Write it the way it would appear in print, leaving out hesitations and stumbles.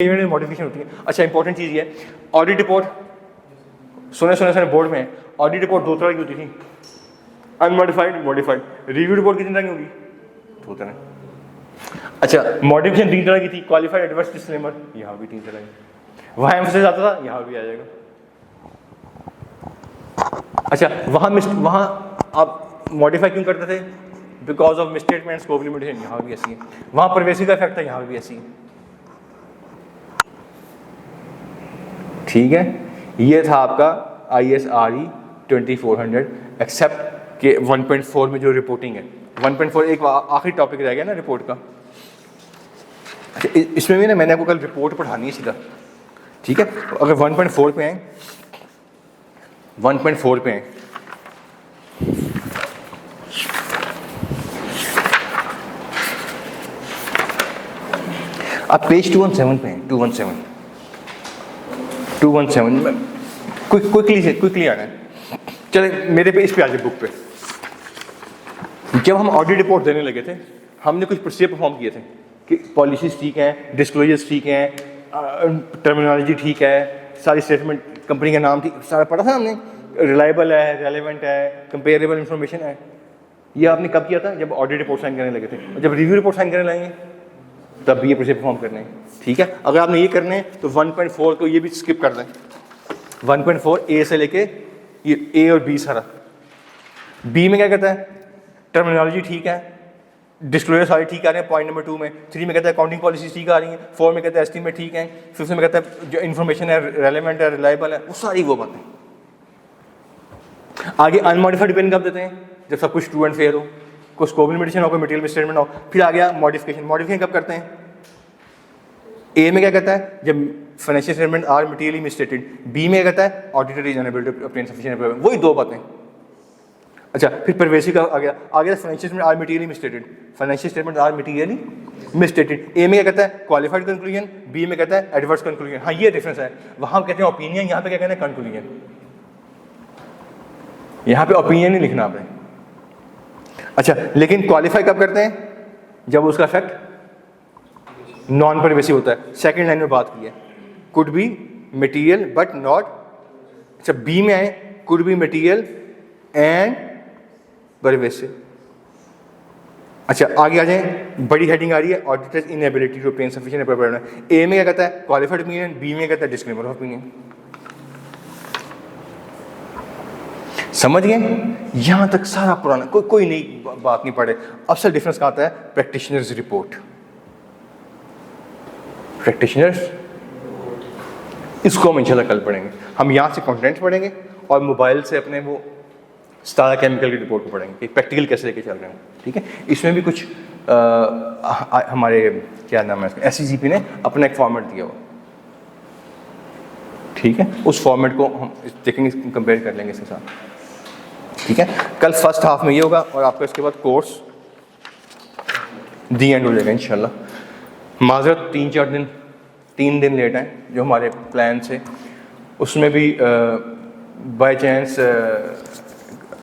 Modification होती है। अच्छा, इंपॉर्टेंट चीज़ ये है, ऑडिट रिपोर्ट सुने बोर्ड में ऑडिट रिपोर्ट दो तरह की होती थी, अनमॉडिफाइड, मॉडिफाइड। रिव्यू रिपोर्ट कितनी तरह की होगी? दो तरह। अच्छा, मॉडिफिकेशन तीन तरह की थी, क्वालिफाइड, एडवर्स, डिस्क्लेमर, यहाँ भी तीन तरह की। वहाँ एम्फेसिस आता था, यहाँ भी आ जाएगा। अच्छा, वहाँ आप मॉडिफाई क्यों करते थे? Because of misstatement, scope limitation, यहाँ भी ऐसी है। वहाँ परवेसी का इफेक्ट था, यहाँ भी ऐसी है। ठीक है, ये था आपका ISRE 2400 एक्सेप्ट के 1.4 में जो रिपोर्टिंग है। 1.4 एक आखिरी टॉपिक रह गया ना रिपोर्ट का। अच्छा, इसमें भी ना मैंने आपको कल रिपोर्ट पढ़ानी है सीधा, ठीक है। अगर 1.4 पे आए, 1.4 पे आए, आप पेज 217 पे हैं, 217 में क्विकली आना है। चले मेरे पे, इस पे आ जाए बुक पे। जब हम ऑडिट रिपोर्ट देने लगे थे, हमने कुछ प्रोसीजर परफॉर्म किए थे कि पॉलिसीज ठीक हैं, डिस्क्लोजर्स ठीक हैं, टर्मिनोलॉजी ठीक है, सारी स्टेटमेंट, कंपनी का नाम ठीक, सारा पढ़ा था हमने, रिलायबल है, रेलेवेंट है, कंपेरेबल इंफॉर्मेशन है। ये आपने कब किया था? जब ऑडिट रिपोर्ट साइन करने लगे थे। और जब रिव्यू रिपोर्ट साइन करने लगेंगे तब भी ये प्रोसीजर परफॉर्म करने हैं, ठीक है। अगर आपने ये करने हैं तो 1.4 को ये भी स्किप कर दें। 1.4 ए से लेके ये ए और बी सारा। बी में क्या कहता है? टर्मिनोलॉजी ठीक है, डिस्क्लोजर सारे ठीक आ रहे हैं पॉइंट नंबर 2 में। 3 में कहता है अकाउंटिंग पॉलिसी ठीक आ रही है। 4 में कहता है एस्टीमेट ठीक है। 5 में कहता है जो इन्फॉर्मेशन है रेलेवेंट है, रिलायबल है, वो सारी वो बातें। आगे अनमॉडिफाइड ओपिनियन कब देते हैं? जब सब कुछ ट्रू एंड फेयर हो, कोई स्कोप लिमिटेशन हो, कोई मटेरियल मिसस्टेटमेंट हो। फिर आ गया मॉडिफिकेशन। मॉडिफिकेशन कब करते हैं? ए में क्या कहता है? जब financial statement are materially misstated. B में क्या कहता है? Auditor is unable to obtain sufficient evidence. वही दो बातें। अच्छा, फिर परवेसी का आ गया financial statement are materially misstated. Financial statement are materially misstated. A में क्या कहता है? Qualified conclusion. बी में कहता है एडवर्स कंक्लूजन। हाँ, ये डिफरेंस है। वहां कहते हैं ओपिनियन, यहाँ पे क्या कहते हैं? कंक्लूजन। यहाँ पे ओपिनियन नहीं लिखना आपने। अच्छा, लेकिन क्वालिफाई कब करते हैं? जब उसका इफेक्ट नॉन परवेसिव होता है। सेकंड लाइन में बात की है, could be material but not. अच्छा, बी में आए, could be material and pervasive. अच्छा, आगे आ जाए, बड़ी हेडिंग आ रही है, auditor's inability to obtain sufficient evidence. A में क्या कहता है? Qualified opinion. बी में कहता है डिस्क्लेमर ऑफ ओपिनियन। समझ गए? यहां तक सारा पुराना, कोई नई बात नहीं पढ़े। असल डिफरेंस कहाँ आता है? Practitioners report. प्रैक्टिशनर्स, इसको हम इंशाल्लाह कल पढ़ेंगे। हम यहाँ से कंटेंट पढ़ेंगे और मोबाइल से अपने वो स्टारा केमिकल की रिपोर्ट को पढ़ेंगे कि प्रैक्टिकल कैसे लेके चल रहे हैं, ठीक है। इसमें भी कुछ हमारे क्या नाम है, SCGP ने अपना एक फॉर्मेट दिया हुआ, ठीक है। उस फॉर्मेट को हम देखेंगे, कंपेयर कर लेंगे इसके साथ, ठीक है। कल फर्स्ट हाफ में ये होगा और आपका इसके बाद कोर्स दी एंड हो जाएगा इंशाल्लाह। माजरत 3 दिन लेट हैं जो हमारे प्लान से, उसमें भी बाय चांस